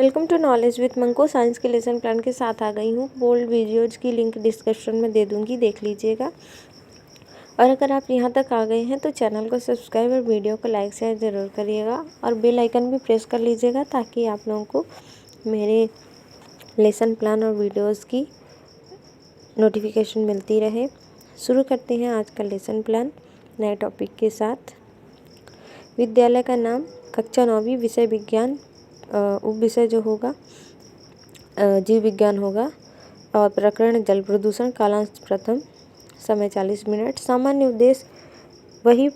Welcome to knowledge with Manko. Science के lesson plan के साथ आ गई हूँ। बोल्ड वीडियोज की लिंक डिस्क्रिप्शन में दे दूँगी, देख लीजिएगा। और अगर आप यहाँ तक आ गए हैं तो चैनल को सब्सक्राइब और वीडियो को लाइक शेयर ज़रूर करिएगा और बेल आइकन भी प्रेस कर लीजिएगा ताकि आप लोगों को मेरे लेसन प्लान और वीडियोज़ की नोटिफिकेशन मिलती रहे। शुरू करते हैं आज का लेसन प्लान नए टॉपिक के साथ। विद्यालय का नाम कक्षा 9वीं, विषय विज्ञान, उप विषय जो होगा जीव विज्ञान होगा और प्रकरण जल प्रदूषण, कालांश प्रथम, समय 40 मिनट। सामान्य उद्देश्य वही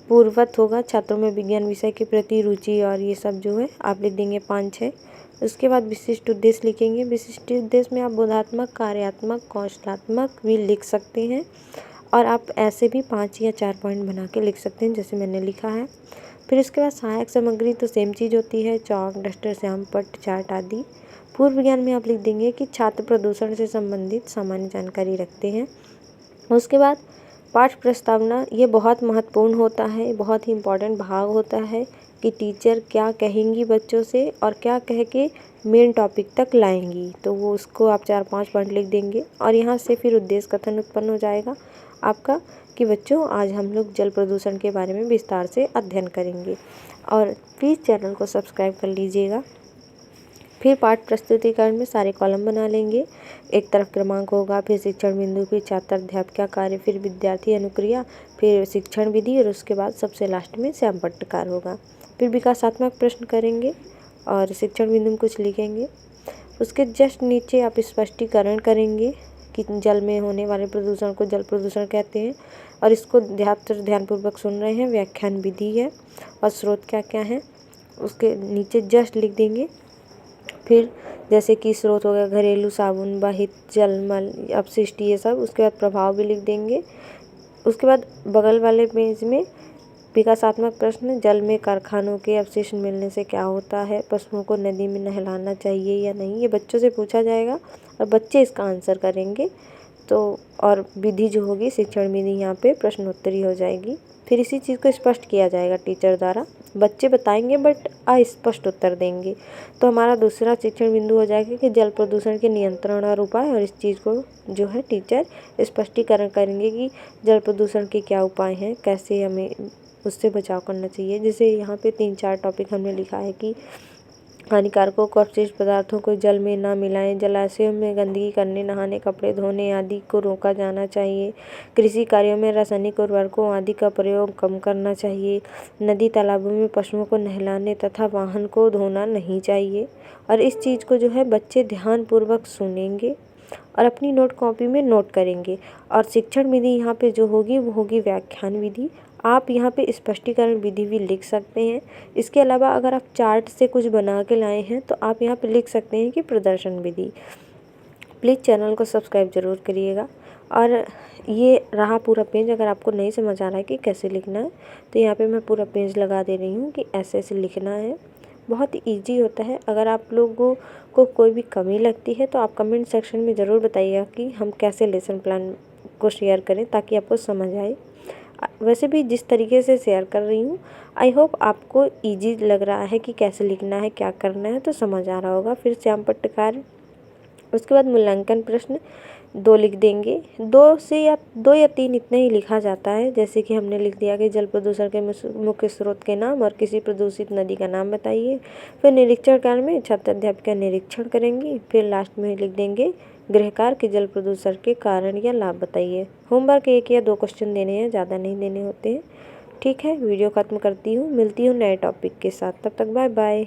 पूर्ववत होगा, छात्रों में विज्ञान विषय के प्रति रुचि और ये सब जो है आप लिख देंगे 5-6। उसके बाद विशिष्ट उद्देश्य लिखेंगे। विशिष्ट उद्देश्य में आप बोधात्मक, कार्यात्मक, कौशलात्मक भी लिख सकते हैं और आप ऐसे भी 5 या 4 पॉइंट बना के लिख सकते हैं जैसे मैंने लिखा है। फिर उसके बाद सहायक सामग्री तो सेम चीज़ होती है, चौक, डस्टर, श्याम पट्ट, चार्ट आदि। पूर्व विज्ञान में आप लिख देंगे कि छात्र प्रदूषण से संबंधित सामान्य जानकारी रखते हैं। उसके बाद पाठ प्रस्तावना, ये बहुत महत्वपूर्ण होता है, बहुत ही इम्पोर्टेंट भाग होता है कि टीचर क्या कहेंगी बच्चों से और क्या कह के मेन टॉपिक तक लाएंगी। तो वो उसको आप 4-5 पॉइंट लिख देंगे और यहाँ से फिर उद्देश्य कथन उत्पन्न हो जाएगा आपका कि बच्चों आज हम लोग जल प्रदूषण के बारे में विस्तार से अध्ययन करेंगे। और प्लीज़ चैनल को सब्सक्राइब कर लीजिएगा। फिर पाठ प्रस्तुतिकरण में सारे कॉलम बना लेंगे। एक तरफ क्रमांक होगा, फिर शिक्षण बिंदु, फिर छात्र अध्यापक कार्य, फिर विद्यार्थी अनुक्रिया, फिर शिक्षण विधि और उसके बाद सबसे लास्ट में श्याम पट्टकार होगा। फिर विकासात्मक प्रश्न करेंगे और शिक्षण बिंदु में कुछ लिखेंगे। उसके जस्ट नीचे आप स्पष्टीकरण करेंगे कि जल में होने वाले प्रदूषण को जल प्रदूषण कहते हैं और इसको ध्यानपूर्वक सुन रहे हैं। व्याख्यान विधि है और स्रोत क्या क्या है उसके नीचे जस्ट लिख देंगे। फिर जैसे कि स्रोत हो गया घरेलू साबुन, बाहित जल, मल, अपशिष्ट, ये सब। उसके बाद प्रभाव भी लिख देंगे। उसके बाद बगल वाले पेज में विकासात्मक प्रश्न, जल में कारखानों के अपशिष्ट मिलने से क्या होता है, पशुओं को नदी में नहलाना चाहिए या नहीं, ये बच्चों से पूछा जाएगा और बच्चे इसका आंसर करेंगे। तो और विधि जो होगी शिक्षण विधि, यहाँ पे प्रश्नोत्तरी हो जाएगी। फिर इसी चीज़ को स्पष्ट किया जाएगा टीचर द्वारा, बच्चे बताएंगे बट अस्पष्ट उत्तर देंगे। तो हमारा दूसरा शिक्षण बिंदु हो जाएगा कि जल प्रदूषण के नियंत्रण और उपाय, और इस चीज़ को जो है टीचर स्पष्टीकरण करेंगे कि जल प्रदूषण के क्या उपाय हैं, कैसे हमें उससे बचाव करना चाहिए। जैसे यहाँ पे 3-4 टॉपिक हमने लिखा है कि हानिकारकों को अपशिष्ट पदार्थों को जल में ना मिलाएं, जलाशयों में गंदगी करने, नहाने, कपड़े धोने आदि को रोका जाना चाहिए, कृषि कार्यों में रासायनिक उर्वरकों आदि का प्रयोग कम करना चाहिए, नदी तालाबों में पशुओं को नहलाने तथा वाहन को धोना नहीं चाहिए। और इस चीज़ को जो है बच्चे ध्यानपूर्वक सुनेंगे और अपनी नोट कॉपी में नोट करेंगे। और शिक्षण विधि यहाँ पे जो होगी वो होगी व्याख्यान विधि। आप यहाँ पे स्पष्टीकरण विधि भी लिख सकते हैं। इसके अलावा अगर आप चार्ट से कुछ बना के लाए हैं तो आप यहाँ पे लिख सकते हैं कि प्रदर्शन विधि। प्लीज़ चैनल को सब्सक्राइब ज़रूर करिएगा। और ये रहा पूरा पेज। अगर आपको नहीं समझ आ रहा है कि कैसे लिखना है तो यहाँ पे मैं पूरा पेज लगा दे रही हूँ कि ऐसे ऐसे लिखना है। बहुत ईजी होता है। अगर आप लोगों को कोई भी कमी लगती है तो आप कमेंट सेक्शन में ज़रूर बताइएगा कि हम कैसे लेसन प्लान को शेयर करें ताकि आपको समझ आए। वैसे भी जिस तरीके से शेयर कर रही हूँ, आई होप आपको इजी लग रहा है कि कैसे लिखना है, क्या करना है, तो समझ आ रहा होगा। फिर श्याम पट्टकार। उसके बाद मूल्यांकन प्रश्न 2 लिख देंगे। 2 या 3 इतना ही लिखा जाता है। जैसे कि हमने लिख दिया कि जल प्रदूषण के मुख्य स्रोत के नाम और किसी प्रदूषित नदी का नाम बताइए। फिर निरीक्षण कार्य में छात्र अध्यापिका निरीक्षण करेंगी। फिर लास्ट में लिख देंगे गृहकार के जल प्रदूषण के कारण या लाभ बताइए। होमवर्क 1 या 2 क्वेश्चन देने हैं, ज़्यादा नहीं देने होते हैं। ठीक है, वीडियो ख़त्म करती हूँ, मिलती हूँ नए टॉपिक के साथ। तब तक बाय बाय।